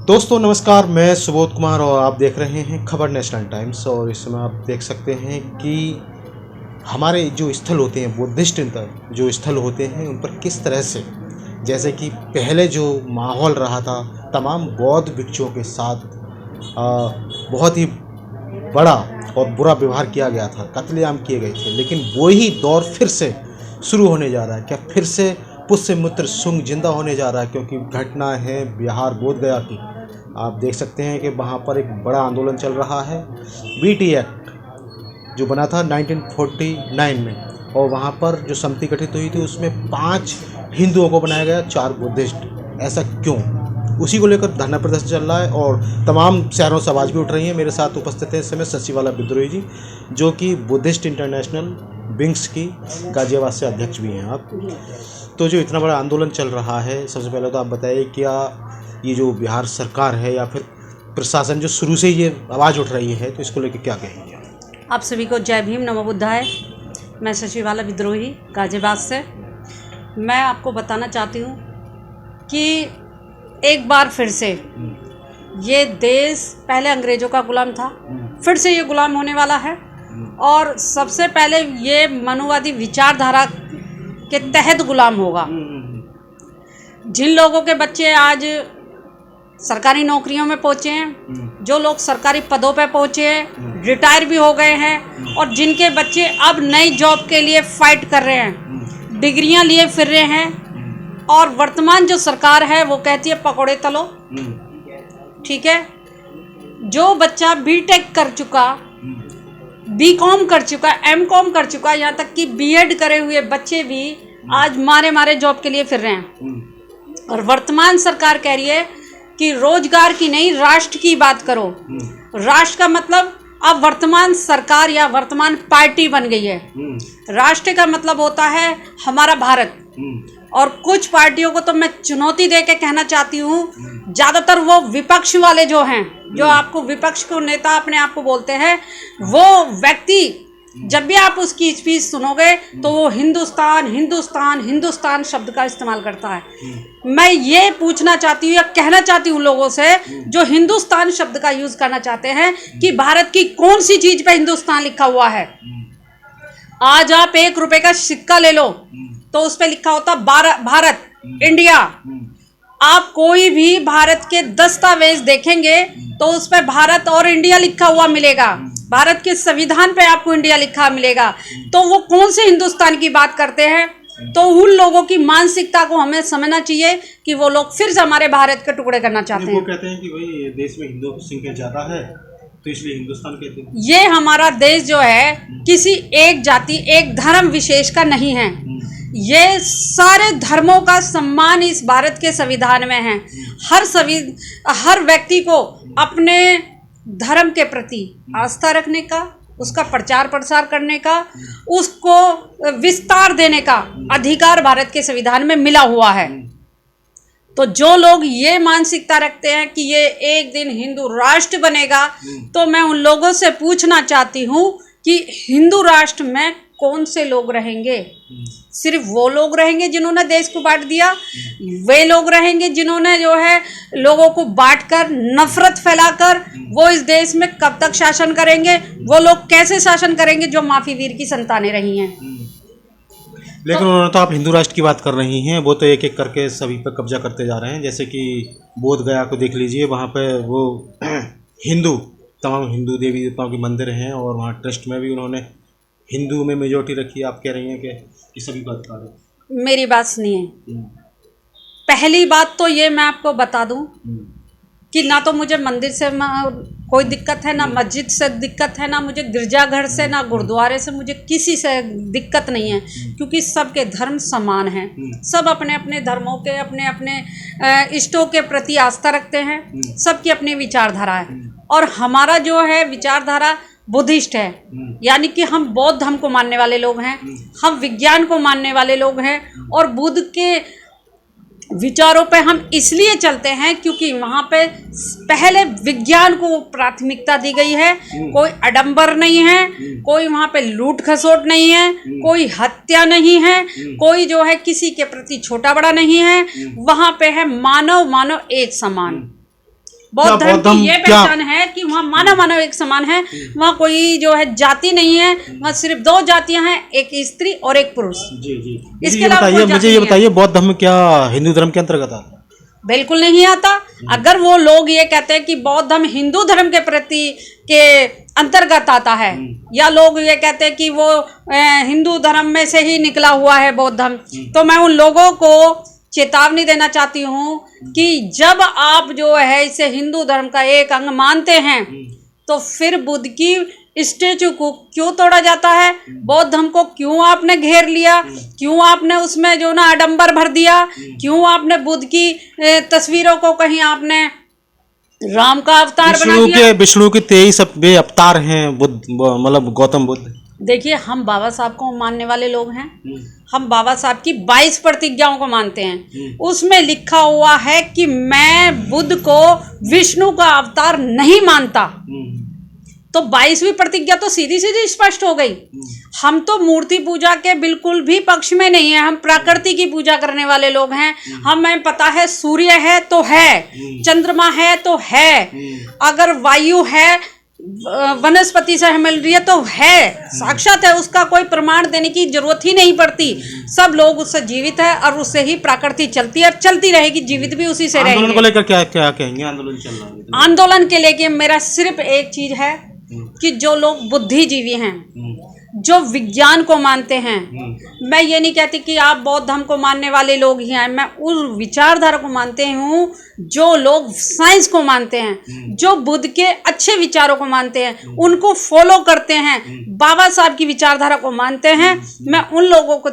दोस्तों नमस्कार, मैं सुबोध कुमार और आप देख रहे हैं खबर नेशनल टाइम्स। और इसमें आप देख सकते हैं कि हमारे जो स्थल होते हैं, बुद्धिस्ट जो स्थल होते हैं, उन पर किस तरह से, जैसे कि पहले जो माहौल रहा था, तमाम बौद्ध भिक्षुओं के साथ बहुत ही बड़ा और बुरा व्यवहार किया गया था, कत्लेआम किए गए थे। लेकिन वही दौर फिर से शुरू होने जा रहा है। क्या फिर से पुष्यमित्र शुंग जिंदा होने जा रहा है? क्योंकि घटना है बिहार बोधगया की। आप देख सकते हैं कि वहाँ पर एक बड़ा आंदोलन चल रहा है। बीटी एक्ट जो बना था 1949 में, और वहाँ पर जो समिति गठित हुई थी उसमें 5 हिंदुओं को बनाया गया, 4 बुद्धिस्ट। ऐसा क्यों? उसी को लेकर धरना प्रदर्शन चल रहा है और तमाम शहरों से आवाज़ भी उठ रही है। मेरे साथ उपस्थित है इस समय शशिवाला विद्रोही जी, जो कि बुद्धिस्ट इंटरनेशनल विंग्स की गाजियाबाद से अध्यक्ष भी हैं आप। तो जो इतना बड़ा आंदोलन चल रहा है, सबसे पहले तो आप बताइए, क्या ये जो बिहार सरकार है या फिर प्रशासन जो शुरू से ये आवाज़ उठ रही है, तो इसको लेकर क्या कहेंगे आप सभी को? जय भीम, नमो बुद्धाय। मैं शशिवाला विद्रोही गाजियाबाद से। मैं आपको बताना चाहती हूँ कि एक बार फिर से ये देश पहले अंग्रेज़ों का गुलाम था, फिर से ये गुलाम होने वाला है। और सबसे पहले ये मनुवादी विचारधारा के तहत गुलाम होगा। जिन लोगों के बच्चे आज सरकारी नौकरियों में पहुँचे हैं, जो लोग सरकारी पदों पर पहुँचे हैं, रिटायर भी हो गए हैं, और जिनके बच्चे अब नई जॉब के लिए फाइट कर रहे हैं, डिग्रियां लिए फिर रहे हैं, और वर्तमान जो सरकार है वो कहती है पकौड़े तलो। ठीक है, जो बच्चा बीटेक कर चुका, बीकॉम कर चुका, एमकॉम कर चुका, यहाँ तक कि बीएड करे हुए बच्चे भी आज मारे मारे जॉब के लिए फिर रहे हैं। और वर्तमान सरकार कह रही है कि रोजगार की नहीं, राष्ट्र की बात करो। राष्ट्र का मतलब अब वर्तमान सरकार या वर्तमान पार्टी बन गई है। राष्ट्र का मतलब होता है हमारा भारत। और कुछ पार्टियों को तो मैं चुनौती दे के कहना चाहती हूँ, ज़्यादातर वो विपक्ष वाले जो हैं, जो आपको विपक्ष को नेता अपने आप को बोलते हैं, वो व्यक्ति जब भी आप उसकी स्पीच सुनोगे तो वो हिंदुस्तान हिंदुस्तान हिंदुस्तान शब्द का इस्तेमाल करता है। मैं ये पूछना चाहती हूँ या कहना चाहती हूँ लोगों से जो हिंदुस्तान शब्द का यूज करना चाहते हैं कि भारत की कौन सी चीज पे हिंदुस्तान लिखा हुआ है। आज आप 1 रुपए का सिक्का ले लो तो उस पे लिखा होता भारत, इंडिया। आप कोई भी भारत के दस्तावेज देखेंगे तो उस पे भारत और इंडिया लिखा हुआ मिलेगा। भारत के संविधान पे आपको इंडिया लिखा मिलेगा। तो वो कौन से हिंदुस्तान की बात करते हैं? तो उन लोगों की मानसिकता को हमें समझना चाहिए कि वो लोग फिर से हमारे भारत के टुकड़े करना चाहते हैं। वो कहते हैं कि भाई देश में हिंदुओं की संख्या ज़्यादा है तो इसलिए हिंदुस्तान कहते हैं। ये हमारा देश जो है किसी एक जाति, एक धर्म विशेष का नहीं है। ये सारे धर्मों का सम्मान इस भारत के संविधान में है। हर व्यक्ति को अपने धर्म के प्रति आस्था रखने का, उसका प्रचार प्रसार करने का, उसको विस्तार देने का अधिकार भारत के संविधान में मिला हुआ है। तो जो लोग ये मानसिकता रखते हैं कि ये एक दिन हिंदू राष्ट्र बनेगा, तो मैं उन लोगों से पूछना चाहती हूँ कि हिंदू राष्ट्र में कौन से लोग रहेंगे? सिर्फ वो लोग रहेंगे जिन्होंने देश को बांट दिया? वे लोग रहेंगे जिन्होंने जो है लोगों को बांटकर, नफरत फैलाकर वो इस देश में कब तक शासन करेंगे? वो लोग कैसे शासन करेंगे जो माफी वीर की संतानें रही हैं? लेकिन उन्होंने तो आप हिंदू राष्ट्र की बात कर रही हैं, वो तो एक एक करके सभी पर कब्जा करते जा रहे हैं। जैसे कि बोधगया को देख लीजिए, वहाँ पे वो तमाम हिंदू देवी देवताओं के मंदिर हैं और वहाँ ट्रस्ट में भी उन्होंने हिंदू में मेजोरिटी रखी है। आप कह रही हैं कि सभी बात कर रहे। मेरी बात सुनिए। पहली बात तो ये मैं आपको बता दूं कि ना तो मुझे मंदिर से कोई दिक्कत है, ना मस्जिद से दिक्कत है, ना मुझे गिरजाघर से, ना गुरुद्वारे से, मुझे किसी से दिक्कत नहीं है, क्योंकि सबके धर्म समान हैं। सब अपने अपने धर्मों के, अपने अपने इष्टों के प्रति आस्था रखते हैं। सबकी अपनी विचारधारा है और हमारा जो है विचारधारा बुद्धिस्ट है, यानी कि हम बौद्ध धर्म को मानने वाले लोग हैं, हम विज्ञान को मानने वाले लोग हैं। और बुद्ध के विचारों पे हम इसलिए चलते हैं क्योंकि वहाँ पे पहले विज्ञान को प्राथमिकता दी गई है। कोई आडंबर नहीं है, कोई वहाँ पे लूट खसोट नहीं है, कोई हत्या नहीं है, कोई जो है किसी के प्रति छोटा बड़ा नहीं है। वहाँ पे है मानव मानव एक समान। बौद्ध धर्म बौद्ध की ये क्या पहचान है कि वहाँ मानव एक समान है, वहाँ कोई जो है जाति नहीं है, वहाँ सिर्फ दो जातियां हैं, एक स्त्री और एक पुरुष। जी जी इसके ये अलावा बताइए, कोई जाति मुझे ये नहीं है। बताइए, बौद्ध धर्म क्या हिंदू धर्म के अंतर्गत आता है? बिल्कुल नहीं आता। अगर वो लोग ये कहते हैं कि बौद्ध धर्म हिंदू धर्म के प्रति के अंतर्गत आता है, या लोग ये कहते हैं कि वो हिंदू धर्म में से ही निकला हुआ है बौद्ध धर्म, तो मैं उन लोगों को चेतावनी देना चाहती हूँ कि जब आप जो है इसे हिंदू धर्म का एक अंग मानते हैं, तो फिर बुद्ध की स्टेचू को क्यों तोड़ा जाता है? बौद्ध धर्म को क्यों आपने घेर लिया? क्यों आपने उसमें जो ना आडंबर भर दिया? क्यों आपने बुद्ध की तस्वीरों को कहीं आपने राम का अवतार बना दिया? विष्णु के 23 अवतार हैं बुद्ध, मतलब गौतम बुद्ध। देखिए, हम बाबा साहब को मानने वाले लोग हैं। हम बाबा साहब की 22 प्रतिज्ञाओं को मानते हैं। उसमें लिखा हुआ है कि मैं बुद्ध को विष्णु का अवतार नहीं मानता। तो 22वीं प्रतिज्ञा तो सीधी सीधी स्पष्ट हो गई। हम तो मूर्ति पूजा के बिल्कुल भी पक्ष में नहीं है, हम प्रकृति की पूजा करने वाले लोग हैं। हमें पता है सूर्य है तो है, चंद्रमा है तो है, अगर वायु है वनस्पति से हमें मिल रही है तो है, साक्षात है, उसका कोई प्रमाण देने की जरूरत ही नहीं पड़ती। सब लोग उससे जीवित है और उससे ही प्रकृति चलती है और चलती रहेगी, जीवित भी उसी से रहेगी। आंदोलन को लेकर क्या क्या कहेंगे? आंदोलन चल रहा है। आंदोलन के लेके मेरा सिर्फ एक चीज है कि जो लोग बुद्धिजीवी हैं, जो विज्ञान को मानते हैं, मैं ये नहीं कहती कि आप बौद्ध धर्म को मानने वाले लोग ही हैं, मैं उस विचारधारा को मानते हूँ जो लोग साइंस को मानते हैं, जो बुद्ध के अच्छे विचारों को मानते हैं, उनको फॉलो करते हैं, बाबा साहब की विचारधारा को मानते हैं। मैं उन लोगों को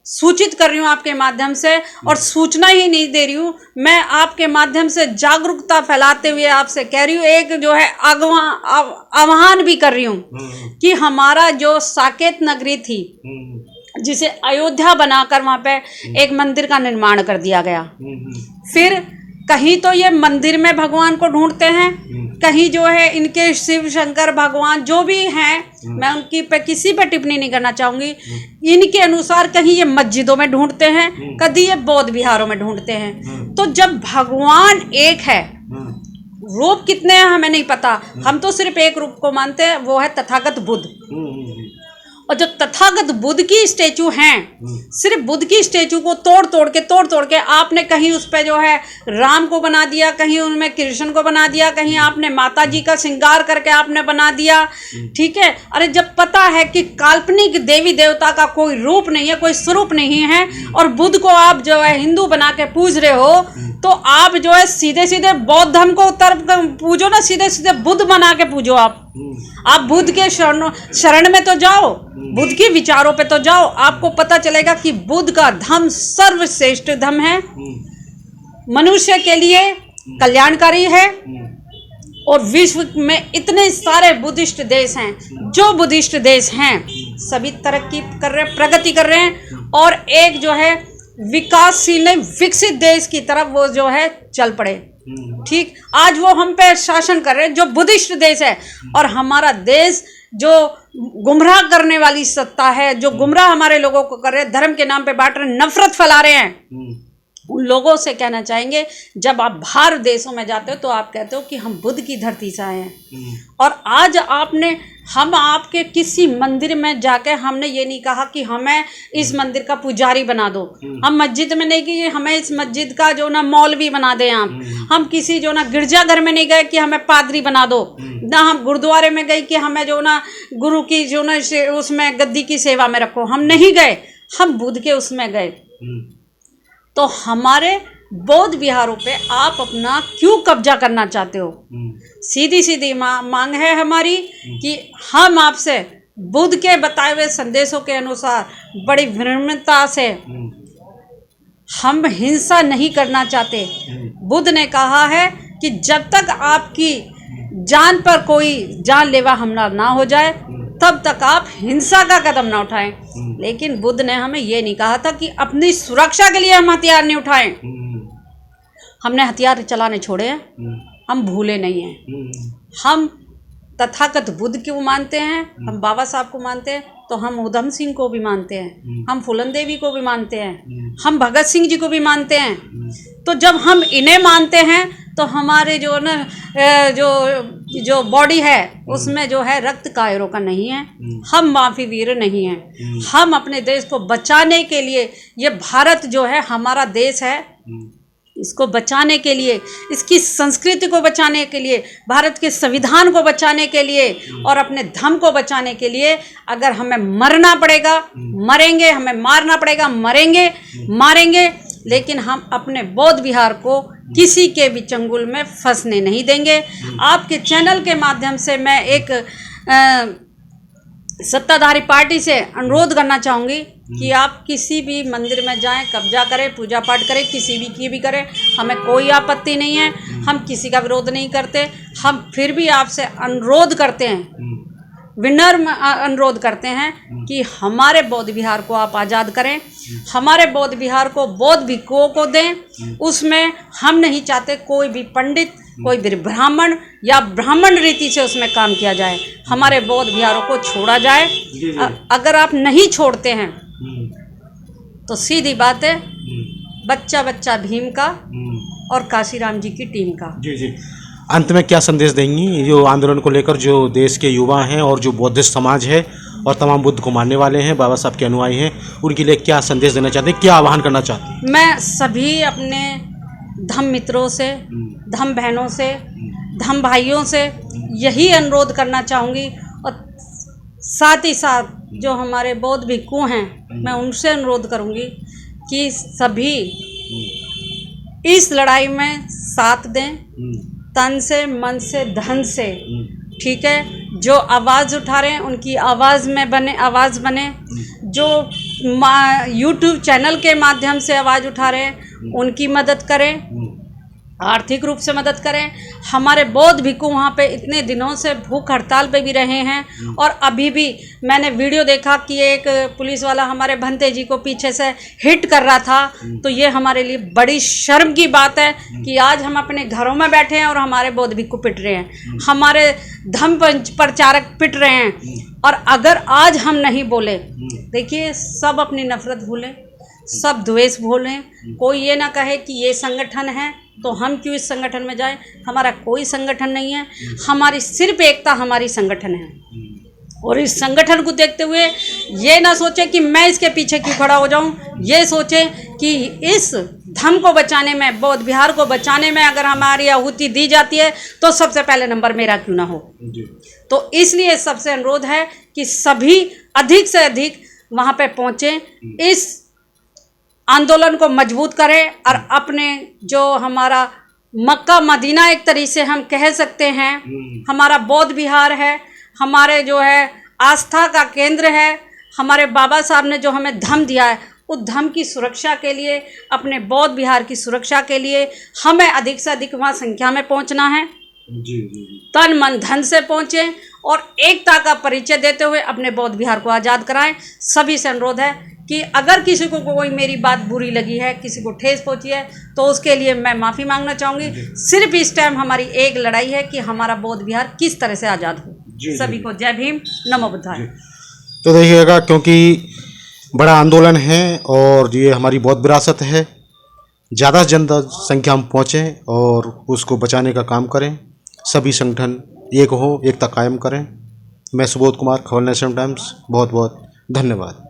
सूचित कर रही हूँ आपके माध्यम से, और सूचना ही नहीं दे रही हूँ, मैं आपके माध्यम से जागरूकता फैलाते हुए आपसे कह रही हूँ, एक जो है आह्वान भी कर रही हूँ कि हमारा जो साकेत नगरी थी, जिसे अयोध्या बनाकर वहाँ पे एक मंदिर का निर्माण कर दिया गया, फिर कहीं तो ये मंदिर में भगवान को ढूंढते हैं, कहीं जो है इनके शिव शंकर भगवान जो भी हैं, मैं उनकी पे किसी पे टिप्पणी नहीं करना चाहूँगी, इनके अनुसार कहीं ये मस्जिदों में ढूंढते हैं, कभी ये बौद्ध विहारों में ढूंढते हैं। तो जब भगवान एक है, रूप कितने हैं हमें नहीं पता, हम तो सिर्फ एक रूप को मानते हैं, वो है तथागत बुद्ध। और जो तथागत बुद्ध की स्टेचू हैं, सिर्फ बुद्ध की स्टेचू को तोड़ तोड़ के आपने कहीं उस पे जो है राम को बना दिया, कहीं उनमें कृष्ण को बना दिया, कहीं आपने माता जी का श्रृंगार करके आपने बना दिया। ठीक है, अरे जब पता है कि काल्पनिक देवी देवता का कोई रूप नहीं है, कोई स्वरूप नहीं है, और बुद्ध को आप जो है हिंदू बना के पूज रहे हो, तो आप जो है सीधे सीधे बौद्ध धर्म को पूजो ना, सीधे सीधे बुद्ध बना के पूजो। आप बुद्ध के शरण में तो जाओ, बुद्ध के विचारों पे तो जाओ, आपको पता चलेगा कि बुद्ध का धर्म सर्वश्रेष्ठ धर्म है, मनुष्य के लिए कल्याणकारी है। और विश्व में इतने सारे बुद्धिस्ट देश हैं, जो बुद्धिस्ट देश हैं सभी तरक्की कर रहे हैं, प्रगति कर रहे हैं, और एक जो है विकासशील विकसित देश की तरफ वो जो है चल पड़े। ठीक, आज वो हम पे शासन कर रहे हैं, जो बुद्धिस्ट देश है, और हमारा देश जो गुमराह करने वाली सत्ता है, जो गुमराह हमारे लोगों को कर रहे हैं, धर्म के नाम पे बांट रहे हैं, नफरत फैला रहे हैं, उन लोगों से कहना चाहेंगे, जब आप बाहर देशों में जाते हो तो आप कहते हो कि हम बुद्ध की धरती से आए हैं, और आज हम आपके किसी मंदिर में जाके हमने ये नहीं कहा कि हमें इस मंदिर का पुजारी बना दो, हम मस्जिद में नहीं कि हमें इस मस्जिद का जो ना मौलवी बना दें आप, हम किसी जो ना गिरजाघर में नहीं गए कि हमें पादरी बना दो, ना हम गुरुद्वारे में गए कि हमें जो ना गुरु की जो ना उसमें गद्दी की सेवा में रखो, हम नहीं गए, हम बुद्ध के उसमें गए। तो हमारे बौद्ध विहारों पे आप अपना क्यों कब्जा करना चाहते हो? सीधी सीधी मांग है हमारी कि हम आपसे बुद्ध के बताए हुए संदेशों के अनुसार बड़ी विनम्रता से, हम हिंसा नहीं करना चाहते। बुद्ध ने कहा है कि जब तक आपकी जान पर कोई जानलेवा हमला ना हो जाए तब तक आप हिंसा का कदम ना उठाएं। लेकिन बुद्ध ने हमें ये नहीं कहा था कि अपनी सुरक्षा के लिए हम हथियार नहीं उठाएं। हमने हथियार चलाने छोड़े हैं, हम भूले नहीं हैं। हम तथागत बुद्ध को मानते हैं, हम बाबा साहब को मानते हैं, तो हम उधम सिंह को भी मानते हैं, हम फूलन देवी को भी मानते हैं, हम भगत सिंह जी को भी मानते हैं। तो जब हम इन्हें मानते हैं तो हमारे जो ना जो बॉडी है उसमें जो है रक्त कायरों का नहीं है। हम माफी वीर नहीं हैं। हम अपने देश को बचाने के लिए, ये भारत जो है हमारा देश है, इसको बचाने के लिए, इसकी संस्कृति को बचाने के लिए, भारत के संविधान को बचाने के लिए और अपने धर्म को बचाने के लिए अगर हमें मरना पड़ेगा मरेंगे, हमें मारना पड़ेगा मरेंगे मारेंगे, लेकिन हम अपने बौद्ध विहार को किसी के भी चंगुल में फंसने नहीं देंगे। आपके चैनल के माध्यम से मैं एक सत्ताधारी पार्टी से अनुरोध करना चाहूँगी कि आप किसी भी मंदिर में जाएं, कब्जा करें, पूजा पाठ करें, किसी भी की भी करें, हमें कोई आपत्ति नहीं है। हम किसी का विरोध नहीं करते। हम फिर भी आपसे अनुरोध करते हैं, विनम्र अनुरोध करते हैं कि हमारे बौद्ध विहार को आप आज़ाद करें, हमारे बौद्ध विहार को बौद्ध भिक्षुओं को दें। उसमें हम नहीं चाहते कोई भी पंडित, कोई भी ब्राह्मण या ब्राह्मण रीति से उसमें काम किया जाए। हमारे बौद्ध विहारों को छोड़ा जाए। अगर आप नहीं छोड़ते हैं तो सीधी बात है, बच्चा बच्चा भीम का और काशीराम जी की टीम का। जी जी, अंत में क्या संदेश देंगी जो आंदोलन को लेकर, जो देश के युवा हैं और जो बौद्धिस्ट समाज है और तमाम बुद्ध को मानने वाले हैं, बाबा साहब के अनुयायी हैं, उनके लिए क्या संदेश देना चाहते हैं, क्या आह्वान करना चाहते हैं? मैं सभी अपने धम्म मित्रों से, धम्म बहनों से, धम्म भाइयों से यही अनुरोध करना चाहूँगी और साथ ही साथ जो हमारे बौद्ध भिक्षु हैं मैं उनसे अनुरोध करूँगी कि सभी इस लड़ाई में साथ दें, तन से, मन से, धन से। ठीक है, जो आवाज़ उठा रहे हैं उनकी आवाज़ बने। जो यूट्यूब चैनल के माध्यम से आवाज़ उठा रहे हैं उनकी मदद करें, आर्थिक रूप से मदद करें। हमारे बौद्ध भिक्षु वहाँ पे इतने दिनों से भूख हड़ताल पे भी रहे हैं और अभी भी मैंने वीडियो देखा कि एक पुलिस वाला हमारे भंते जी को पीछे से हिट कर रहा था। तो ये हमारे लिए बड़ी शर्म की बात है कि आज हम अपने घरों में बैठे हैं और हमारे बौद्ध भिक्षु पिट रहे हैं, हमारे धर्म प्रचारक पिट रहे हैं। और अगर आज हम नहीं बोले, देखिए सब अपनी नफरत भूलें, सब द्वेष भूलें, कोई ये ना कहे कि ये संगठन है तो हम क्यों इस संगठन में जाएं। हमारा कोई संगठन नहीं है, हमारी सिर्फ एकता हमारी संगठन है। और इस संगठन को देखते हुए ये ना सोचे कि मैं इसके पीछे क्यों खड़ा हो जाऊं, ये सोचे कि इस धर्म को बचाने में, बौद्ध विहार को बचाने में अगर हमारी आहुति दी जाती है तो सबसे पहले नंबर मेरा क्यों ना हो। तो इसलिए सबसे अनुरोध है कि सभी अधिक से अधिक वहाँ पे पहुँचें, इस आंदोलन को मजबूत करें और अपने जो हमारा मक्का मदीना एक तरीके से हम कह सकते हैं, हमारा बौद्ध विहार है, हमारे जो है आस्था का केंद्र है। हमारे बाबा साहब ने जो हमें धम्म दिया है उस धम्म की सुरक्षा के लिए, अपने बौद्ध विहार की सुरक्षा के लिए हमें अधिक से अधिक वहाँ संख्या में पहुँचना है। तन मन धन से पहुँचें और एकता का परिचय देते हुए अपने बौद्ध विहार को आज़ाद कराएं। सभी से अनुरोध है कि अगर किसी को कोई मेरी बात बुरी लगी है, किसी को ठेस पहुंची है तो उसके लिए मैं माफ़ी मांगना चाहूँगी। सिर्फ इस टाइम हमारी एक लड़ाई है कि हमारा बौद्ध विहार किस तरह से आज़ाद हो। सभी को जय भीम, नमो बुद्धाय। तो देखिएगा, क्योंकि बड़ा आंदोलन है और ये हमारी बौद्ध विरासत है, ज़्यादा से ज़्यादा संख्या में पहुँचें और उसको बचाने का काम करें। सभी संगठन एक हो, एकता कायम करें। मैं सुबोध कुमार, खबर नेशनल टाइम्स, बहुत बहुत धन्यवाद।